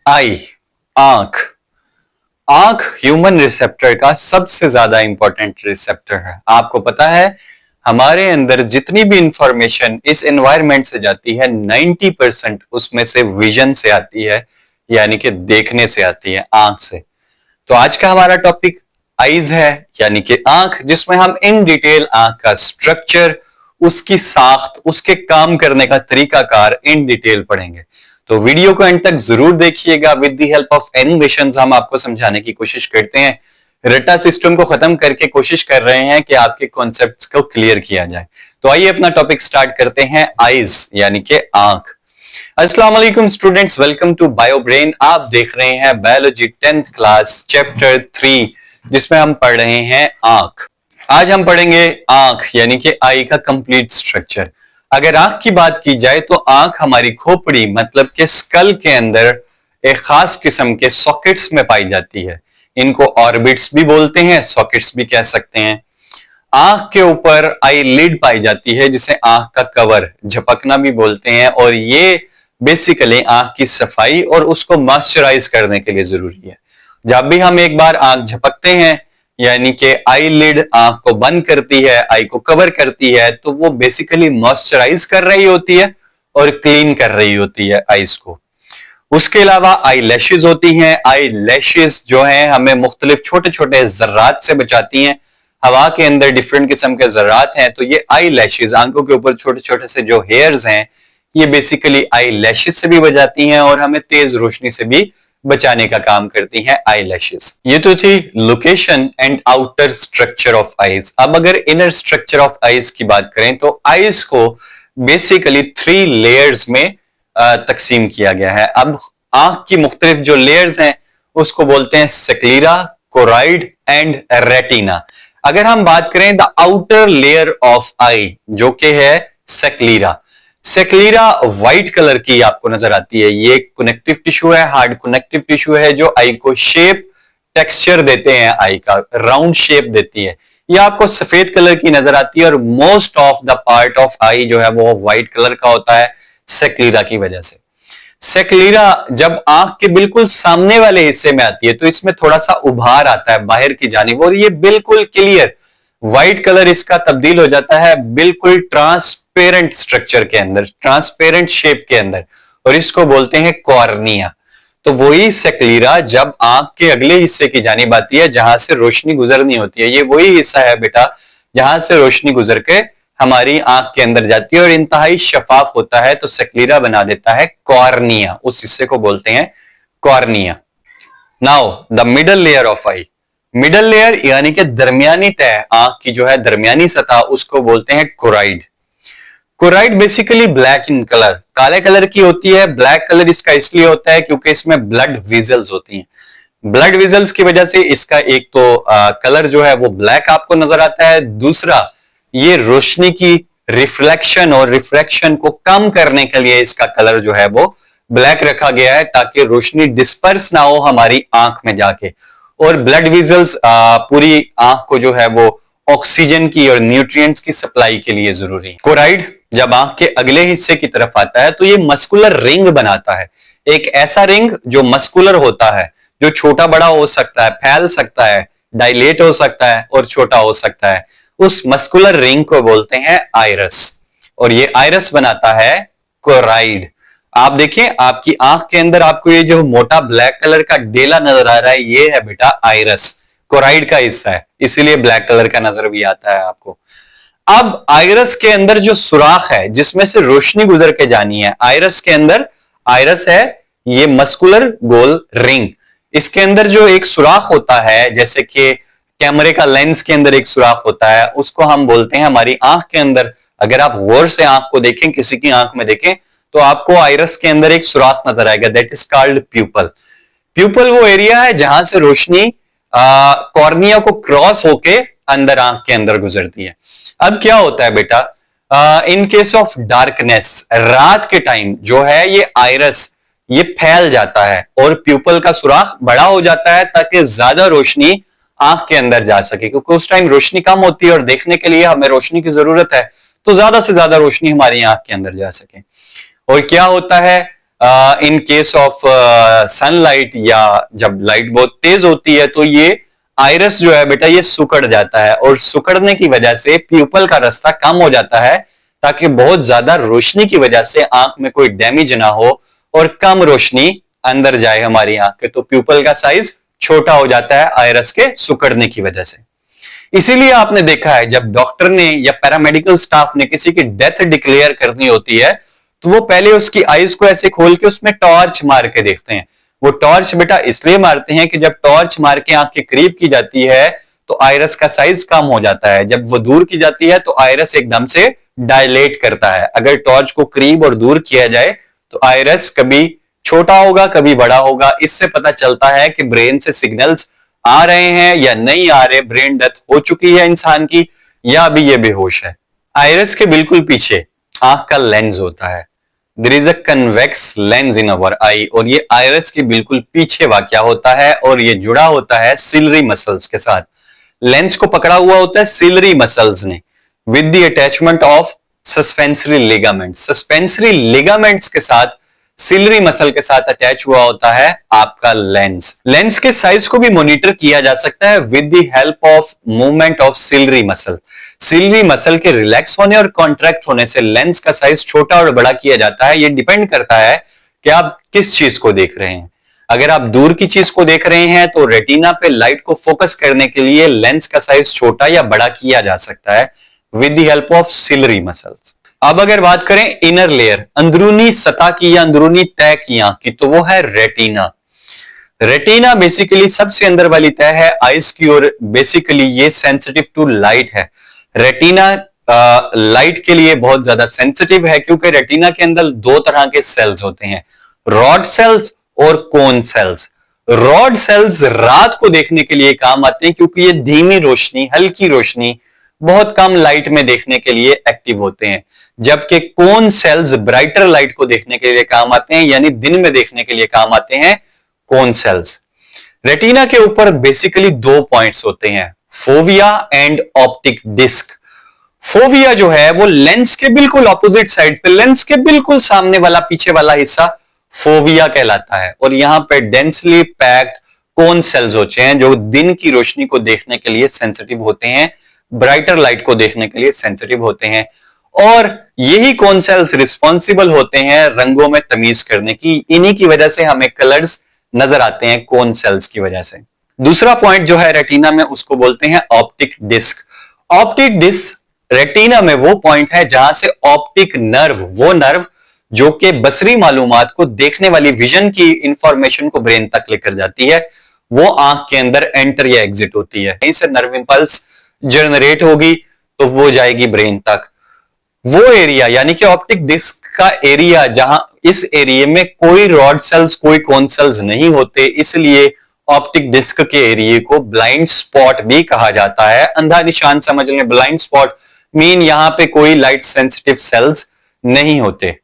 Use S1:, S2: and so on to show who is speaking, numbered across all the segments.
S1: आई, आंख। आंख human receptor का सबसे ज्यादा इंपॉर्टेंट रिसेप्टर है। आपको पता है हमारे अंदर जितनी भी इंफॉर्मेशन इस एनवायरनमेंट से जाती है 90% उसमें से विजन से आती है, यानी कि देखने से आती है, आंख से। तो आज का हमारा टॉपिक आईज है, यानी कि आंख, जिसमें हम इन डिटेल आंख का स्ट्रक्चर, उसकी साख्त, उसके काम करने का तरीकाकार इन डिटेल पढ़ेंगे। तो वीडियो को एंड तक जरूर देखिएगा। With the help of animations हम आपको समझाने की कोशिश करते हैं। रट्टा सिस्टम को खत्म करके कोशिश कर रहे हैं कि आपके कॉन्सेप्ट्स को क्लियर किया जाए। तो आइए अपना टॉपिक स्टार्ट करते हैं। आईज यानी कि आंख। अस्सलाम वालेकुम students, welcome to Bio Brain. आप देख रहे हैं बायोलॉजी 10th क्लास चैप्टर 3, जिसमें हम पढ़ रहे हैं आंख। आज हम पढ़ेंगे आंख यानी कि आई का कंप्लीट स्ट्रक्चर। अगर आंख की बात की जाए तो आंख हमारी खोपड़ी मतलब के स्कल के अंदर एक खास किस्म के सॉकेट्स में पाई जाती है। इनको ऑर्बिट्स भी बोलते हैं, सॉकेट्स भी कह सकते हैं। आंख के ऊपर आई लिड पाई जाती है, जिसे आंख का कवर, झपकना भी बोलते हैं, और ये बेसिकली आंख की सफाई और उसको मॉइस्चराइज करने के लिए जरूरी है। जब भी हम एक बार आंख झपकते हैं, यानी कि आई लिड आंख को बंद करती है, आई को कवर करती है, तो वो बेसिकली मॉइस्चराइज कर रही होती है और क्लीन कर रही होती है आईज को। उसके अलावा आई लैशेज होती हैं। आई लैशेज जो हैं हमें मुख्तलिफ छोटे छोटे जर्रात से बचाती हैं। हवा के अंदर डिफरेंट किस्म के जर्रात हैं, तो ये आई लैशेज, आंखों के ऊपर छोटे छोटे से जो हेयर्स हैं, ये बेसिकली आई लैशेज से भी बचाती हैं और हमें तेज रोशनी से भी बचाने का काम करती हैं आई लैशेज। ये तो थी location and outer structure of eyes. अब अगर इनर स्ट्रक्चर ऑफ आईज की बात करें तो आईज को बेसिकली 3 लेयर्स में तकसीम किया गया है। अब आंख की मुख्तलिफ जो लेयर्स हैं उसको बोलते हैं सेक्लीरा, कोराइड एंड रेटिना। अगर हम बात करें the outer layer of eye, जो कि है सेक्लीरा। सेक्लीरा व्हाइट कलर की आपको नजर आती है। ये कनेक्टिव टिश्यू है, हार्ड कनेक्टिव टिश्यू है, जो आई को शेप, टेक्सचर देते हैं, आई का राउंड शेप देती है। ये आपको सफेद कलर की नजर आती है और most of the part of eye जो है वो व्हाइट कलर का होता है सेक्लीरा की वजह से। सेक्लीरा जब आंख के बिल्कुल सामने वाले हिस्से में आती है तो इसमें थोड़ा सा उभार आता है बाहर की जानिब, और ये बिल्कुल क्लियर व्हाइट कलर इसका तब्दील हो जाता है बिल्कुल ट्रांसपेरेंट स्ट्रक्चर के अंदर, ट्रांसपेरेंट शेप के अंदर, और इसको बोलते हैं कॉर्निया। तो वही सेक्लीरा जब आंख के अगले हिस्से की जानिब आती है जहां से रोशनी गुजरनी होती है, ये वही हिस्सा है बेटा जहां से रोशनी गुजर के हमारी आंख के अंदर जाती है और इंतहाई शफाफ होता है, तो सेक्लीरा बना देता है कॉर्निया। उस हिस्से को बोलते हैं cornea. Now the middle layer of I. Middle layer यानी कि दरमियानी तह, आंख की जो है दरमियानी सतह, उसको बोलते हैं choroid. Choroid basically black in colour, काले कलर की होती है। ब्लैक कलर इसका इसलिए होता है क्योंकि इसमें ब्लड वेजल्स होती हैं। ब्लड वेजल्स की वजह से इसका एक तो कलर जो है वो ब्लैक आपको नजर आता है, दूसरा ये रोशनी की रिफ्लेक्शन और रिफ्रैक्शन को कम करने के लिए इसका कलर जो है वो ब्लैक रखा गया है, ताकि रोशनी डिस्पर्स ना हो हमारी आंख में जाके। और ब्लड वेजल्स पूरी आंख को जो है वो ऑक्सीजन की और न्यूट्रिएंट्स की सप्लाई के लिए जरूरी है। कोराइड जब आंख के अगले हिस्से की तरफ आता है तो ये मस्कुलर रिंग बनाता है। एक ऐसा रिंग जो मस्कुलर होता है, जो छोटा बड़ा हो सकता है, फैल सकता है, डायलेट हो सकता है और छोटा हो सकता है। उस मस्कुलर रिंग को बोलते हैं आइरस, और ये आइरस बनाता है कोराइड। आप देखिए आपकी आंख के अंदर आपको ये जो मोटा ब्लैक कलर का डेला नजर आ रहा है, ये है बेटा आइरस, कोराइड का हिस्सा है, इसीलिए ब्लैक कलर का नजर भी आता है आपको। अब आइरस के अंदर जो सुराख है जिसमें से रोशनी गुजर के जानी है, आइरस के अंदर, आइरस है ये मस्कुलर गोल रिंग, इसके अंदर जो एक सुराख होता है, जैसे कि कैमरे का लेंस के अंदर एक सुराख होता है, उसको हम बोलते हैं हमारी आंख के अंदर। अगर आप गौर से आंख को देखें, किसी की आंख में देखें, तो आपको आइरस के अंदर एक सुराख नजर आएगा, that is called pupil. Pupil वो एरिया है जहां से रोशनी कॉर्निया को क्रॉस होके अंदर आंख के अंदर गुजरती है। अब क्या होता है बेटा, इन केस ऑफ डार्कनेस, रात के टाइम जो है ये आइरस ये फैल जाता है और प्यूपल का सुराख बड़ा हो जाता है, ताकि ज्यादा रोशनी आंख के अंदर जा सके, क्योंकि उस टाइम रोशनी कम होती है और देखने के लिए हमें रोशनी की जरूरत है, तो ज्यादा से ज्यादा रोशनी हमारी आंख के अंदर जा सके। और क्या होता है, इन केस ऑफ सनलाइट या जब लाइट बहुत तेज होती है तो ये आइरस जो है बेटा ये सिकुड़ जाता है, और सिकुड़ने की वजह से प्यूपल का रास्ता कम हो जाता है, ताकि बहुत ज्यादा रोशनी की वजह से आंख में कोई डैमेज ना हो और कम रोशनी अंदर जाए हमारी आंख के, तो प्यूपल का साइज छोटा हो जाता है आइरस के सिकुड़ने की वजह से। इसीलिए आपने देखा है जब डॉक्टर ने या पैरामेडिकल स्टाफ ने किसी की डेथ डिक्लेयर करनी होती है तो वो पहले उसकी आईज को ऐसे खोल के उसमें टॉर्च मार के देखते हैं। वो टॉर्च बेटा इसलिए मारते हैं कि जब टॉर्च मार के आंख के करीब की जाती है तो आइरस का साइज कम हो जाता है, जब वो दूर की जाती है तो आइरस एकदम से डायलेट करता है। अगर टॉर्च को करीब और दूर किया जाए तो आइरस कभी छोटा होगा कभी बड़ा होगा। इससे पता चलता है कि ब्रेन से सिग्नल्स आ रहे हैं या नहीं आ रहे, ब्रेन डेथ हो चुकी है इंसान की या अभी ये बेहोश है। आइरस के बिल्कुल पीछे आंख का लेंस होता है। There is a convex lens in our eye, और ये आइरस के बिल्कुल पीछे वाक़या होता है और ये जुड़ा होता है सिलरी मसल्स के साथ। लेंस को पकड़ा हुआ होता है सिलरी मसल्स ने with the attachment of suspensory ligaments. Suspensory ligaments के साथ सिलरी मसल के साथ अटैच हुआ होता है आपका लेंस। लेंस के साइज को भी मॉनिटर किया जा सकता है with the help of movement of ciliary muscle. Ciliary muscle के रिलैक्स होने और कॉन्ट्रैक्ट होने से लेंस का साइज छोटा और बड़ा किया जाता है। ये डिपेंड करता है कि आप किस चीज को देख रहे हैं। अगर आप दूर की चीज को देख रहे हैं तो रेटिना पे लाइट को फोकस करने के लिए लेंस का साइज छोटा या बड़ा किया जा सकता है with the help of ciliary muscles. अब अगर बात करें इनर लेयर, अंदरूनी सतह की या अंदरूनी तह की आंख की, तो वो है रेटिना। रेटिना बेसिकली सबसे अंदर वाली तह है आइस की, और बेसिकली ये सेंसिटिव टू लाइट है। रेटिना लाइट के लिए बहुत ज्यादा सेंसिटिव है क्योंकि रेटिना के अंदर दो तरह के सेल्स होते हैं, रॉड सेल्स और कोन सेल्स। रॉड सेल्स रात को देखने के लिए काम आते हैं क्योंकि ये धीमी रोशनी, हल्की रोशनी, बहुत कम लाइट में देखने के लिए एक्टिव होते हैं, जबकि कोन सेल्स ब्राइटर लाइट को देखने के लिए काम आते हैं, यानी दिन में देखने के लिए काम आते हैं कोन सेल्स। रेटिना के ऊपर बेसिकली दो पॉइंट्स होते हैं, fovea and optic disc. Fovea जो है वो लेंस के बिल्कुल ऑपोजिट साइड पे, लेंस के बिल्कुल सामने वाला पीछे वाला हिस्सा फोविया कहलाता है, और यहां पे डेंसली पैक्ड कोन सेल्स होते हैं जो दिन की रोशनी को देखने के लिए सेंसिटिव होते हैं, ब्राइटर लाइट को देखने के लिए सेंसिटिव होते हैं, और यही कोन सेल्स रिस्पॉन्सिबल होते हैं रंगों में तमीज करने की। इन्हीं की वजह से हमें कलर्स नजर आते हैं कोन सेल्स की वजह से। दूसरा पॉइंट जो है रेटिना में उसको बोलते हैं optic disc. Optic disc retina में वो पॉइंट है जहां से ऑप्टिक नर्व, वो नर्व जो कि बसरी मालूमात को, देखने वाली विजन की इंफॉर्मेशन को ब्रेन तक लेकर जाती है, वो आंख के अंदर एंटर या एग्जिट होती है। यहीं से नर्व इंपल्स जनरेट होगी तो वो जाएगी ब्रेन तक। वो एरिया यानी कि ऑप्टिक डिस्क का एरिया, जहां इस एरिया में कोई रॉड सेल्स, कोई कोन सेल्स नहीं होते, इसलिए ऑप्टिक डिस्क के एरिया को ब्लाइंड स्पॉट भी कहा जाता है। अंधा निशान समझ लें। ब्लाइंड स्पॉट मीन यहां पे कोई लाइट सेंसिटिव सेल्स नहीं होते।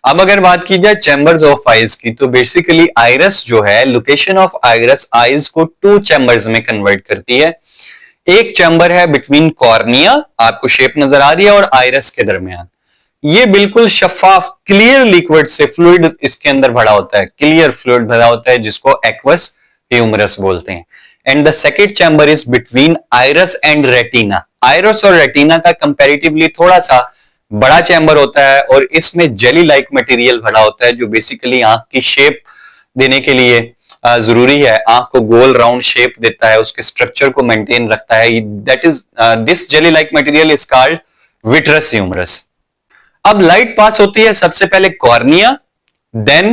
S1: अब अगर बात की जाए चैम्बर्स ऑफ आइज की, तो बेसिकली आइरस जो है, लोकेशन ऑफ आइरस आइज को टू चैम्बर्स में कन्वर्ट करती है। एक चैम्बर है बिटवीन कॉर्निया, आपको शेप नजर आ रही है, और आइरस के दरमियान। ये बिल्कुल शफाफ क्लियर लिक्विड से फ्लूइड इसके अंदर भरा होता है, क्लियर फ्लूइड भरा होता है, जिसको एक्वस ह्यूमरस बोलते हैं। And the second chamber is between iris and retina. Iris और रेटिना का कंपैरेटिवली थोड़ा सा बड़ा चैम्बर होता है, और इसमें जेली लाइक मटेरियल भरा होता है जो बेसिकली आंख की शेप देने के लिए जरूरी है। आंख को गोल राउंड शेप देता है, उसके स्ट्रक्चर को मेंटेन रखता है। That is this jelly like material is called vitreous humorous. अब लाइट पास होती है सबसे पहले कॉर्निया, देन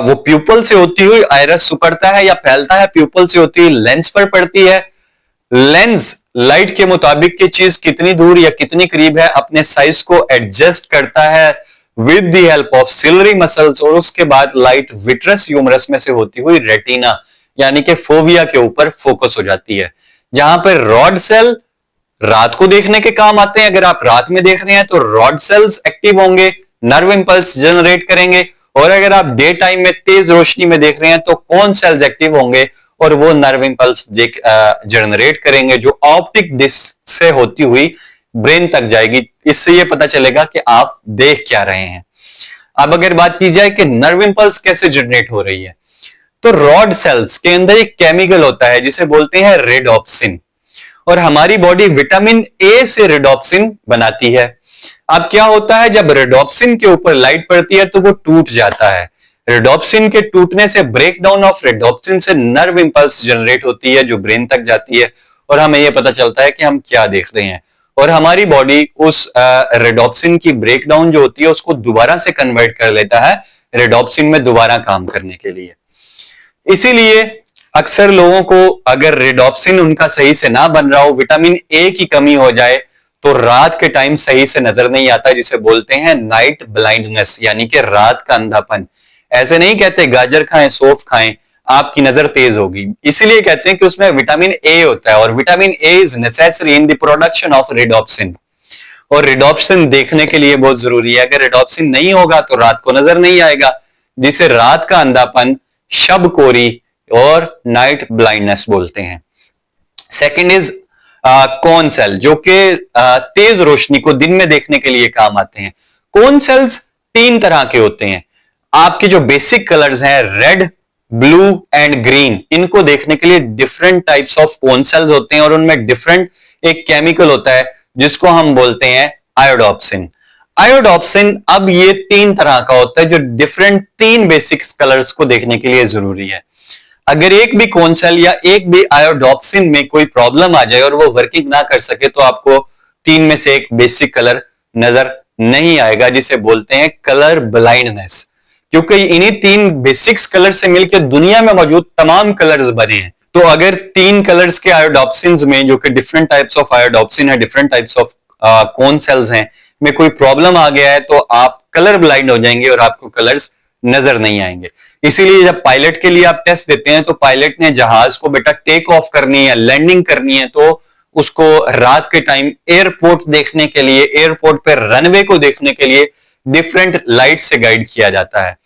S1: वो प्यूपल से होती हुई आइरस सिकुड़ता है या फैलता है, प्यूपल से होती हुई लेंस पर पड़ती है। लेंस लाइट के मुताबिक की चीज कितनी दूर या कितनी करीब है अपने साइज को एडजस्ट करता है with the help of ciliary muscles, और उसके बाद लाइट विट्रस ह्यूमरस में से होती हुई रेटिना यानी कि फोविया के ऊपर फोकस हो जाती है, जहां पर रॉड सेल रात को देखने के काम आते हैं। अगर आप रात में देख रहे हैं तो रॉड सेल्स एक्टिव होंगे, नर्व इंपल्स जनरेट करेंगे, और अगर आप डे टाइम में तेज रोशनी में देख रहे हैं तो कोन सेल्स एक्टिव होंगे और वो नर्व इंपल्स जनरेट करेंगे, जो ऑप्टिक डिस्क से होती हुई ब्रेन तक जाएगी। इससे ये पता चलेगा कि आप देख क्या रहे हैं। अब अगर बात की जाए कि नर्व इंपल्स कैसे जनरेट हो रही है, तो रॉड सेल्स के अंदर एक केमिकल होता है जिसे बोलते हैं रेडोप्सिन, और हमारी बॉडी विटामिन ए से रेडोप्सिन बनाती है। अब क्या होता है, जब रेडोप्सिन के ऊपर लाइट पड़ती है तो वो टूट जाता है। रेडोप्सिन के टूटने से, ब्रेक डाउन ऑफ रेडोप्सिन से नर्व इंपल्स जनरेट होती है जो ब्रेन तक जाती है, और हमें यह पता चलता है कि हम क्या देख रहे हैं, और हमारी बॉडी उस रेडोप्सिन की ब्रेक डाउन जो होती है उसको दोबारा से कन्वर्ट कर लेता है रेडोप्सिन में दोबारा काम करने के लिए। इसीलिए अक्सर लोगों को अगर रेडोप्सिन उनका सही से ना बन रहा हो, विटामिन ए की कमी हो जाए, तो रात के टाइम सही से नजर नहीं आता, जिसे बोलते हैं नाइट ब्लाइंडनेस, यानी कि रात का अंधापन। ऐसे नहीं कहते गाजर खाएं, सौंफ खाएं, आपकी नजर तेज होगी, इसीलिए कहते हैं कि उसमें विटामिन ए होता है, और vitamin A is necessary in the production of rhodopsin, और रेडोप्सिन देखने के लिए बहुत जरूरी है। अगर रेडोप्सिन नहीं होगा तो रात को नजर नहीं आएगा, जिसे रात का अंधापन, शब कोरी और नाइट ब्लाइंडनेस बोलते हैं। सेकंड इज कोन सेल, जो कि तेज रोशनी को दिन में देखने के लिए काम आते हैं। कोन सेल्स तीन तरह के होते हैं। आपके जो बेसिक कलर्स हैं रेड, ब्लू एंड ग्रीन, इनको देखने के लिए different types of cone cells होते हैं, और उनमें डिफरेंट एक केमिकल होता है जिसको हम बोलते हैं आयोडोप्सिन। आयोडोप्सिन अब ये तीन तरह का होता है जो डिफरेंट तीन बेसिक कलर्स को देखने के लिए जरूरी है। अगर एक भी कोन सेल या एक भी आयोडोप्सिन में कोई प्रॉब्लम आ जाए और वो वर्किंग ना कर सके, तो आपको तीन में से एक बेसिक कलर नजर नहीं आएगा, जिसे बोलते हैं कलर ब्लाइंडनेस, क्योंकि इन्हीं तीन बेसिक्स कलर से मिलकर दुनिया में मौजूद तमाम कलर्स बने हैं। तो अगर तीन कलर्स के आयोडोप्सिन में, जो कि डिफरेंट टाइप्स ऑफ आयोडोप्सिन है, different types of cone cells हैं, में कोई प्रॉब्लम आ गया है, तो आप कलर ब्लाइंड हो जाएंगे और आपको कलर्स नजर नहीं आएंगे। इसीलिए जब पायलट के लिए आप टेस्ट देते हैं, तो पायलट ने जहाज को बेटा टेक ऑफ करनी है, लैंडिंग करनी है, तो उसको रात के टाइम एयरपोर्ट देखने के लिए, एयरपोर्ट पे रनवे को देखने के लिए डिफरेंट लाइट से गाइड किया जाता है।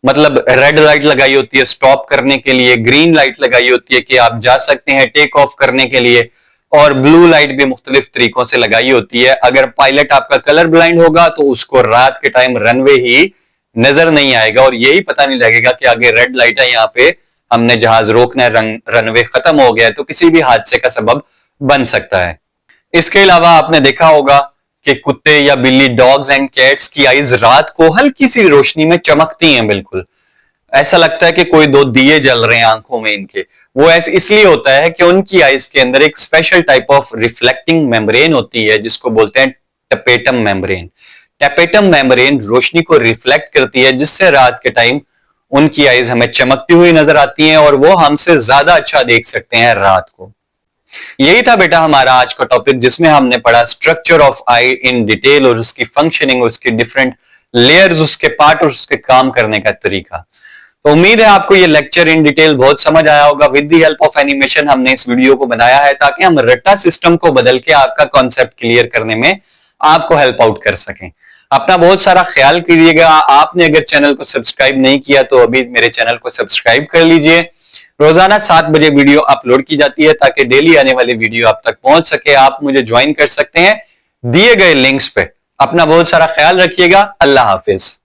S1: मतलब रेड लाइट लगाई होती है स्टॉप करने के लिए, ग्रीन लाइट लगाई होती है कि आप जा सकते हैं टेक ऑफ करने के लिए, और ब्लू लाइट भी मुख्तलिफ तरीकों से लगाई होती है। अगर पायलट आपका कलर ब्लाइंड होगा तो उसको रात के टाइम रनवे ही नजर नहीं आएगा, और यही पता नहीं लगेगा कि आगे रेड लाइट है, यहाँ पे हमने जहाज रोकना है, रनवे खत्म हो गया है, तो किसी भी हादसे का सबब बन सकता है। इसके अलावा आपने देखा होगा कि कुत्ते या बिल्ली, डॉग्स एंड कैट्स की आईज रात को हल्की सी रोशनी में चमकती हैं, बिल्कुल ऐसा लगता है कि कोई दो दिए जल रहे हैं आंखों में इनके। वो ऐसे इसलिए होता है कि उनकी आईज के अंदर एक special type of reflecting membrane होती है, जिसको बोलते हैं टपेटम मेम्ब्रेन। टपेटम मेम्ब्रेन रोशनी को रिफ्लेक्ट करती है, जिससे रात के टाइम उनकी आईज हमें चमकती हुई नजर आती हैं, और वो हमसे ज्यादा अच्छा देख सकते हैं रात को। यही था बेटा हमारा आज का टॉपिक, जिसमें हमने पढ़ा structure of I in detail, और उसकी फंक्शनिंग, उसके डिफरेंट लेयर्स, उसके पार्ट और उसके काम करने का तरीका। तो उम्मीद है आपको ये लेक्चर इन डिटेल बहुत समझ आया होगा। With the help of animation हमने इस वीडियो को बनाया है ताकि हम रट्टा सिस्टम को बदल के आपका कॉन्सेप्ट क्लियर करने में आपको हेल्प आउट कर सकें। अपना बहुत सारा ख्याल कीजिएगा। आपने अगर चैनल को सब्सक्राइब नहीं किया तो अभी मेरे चैनल को सब्सक्राइब कर लीजिए। रोजाना 7 बजे वीडियो अपलोड की जाती है ताकि डेली आने वाली वीडियो आप तक पहुंच सके। आप मुझे ज्वाइन कर सकते हैं दिए गए लिंक्स पे। अपना बहुत सारा ख्याल रखिएगा। अल्लाह हाफिज।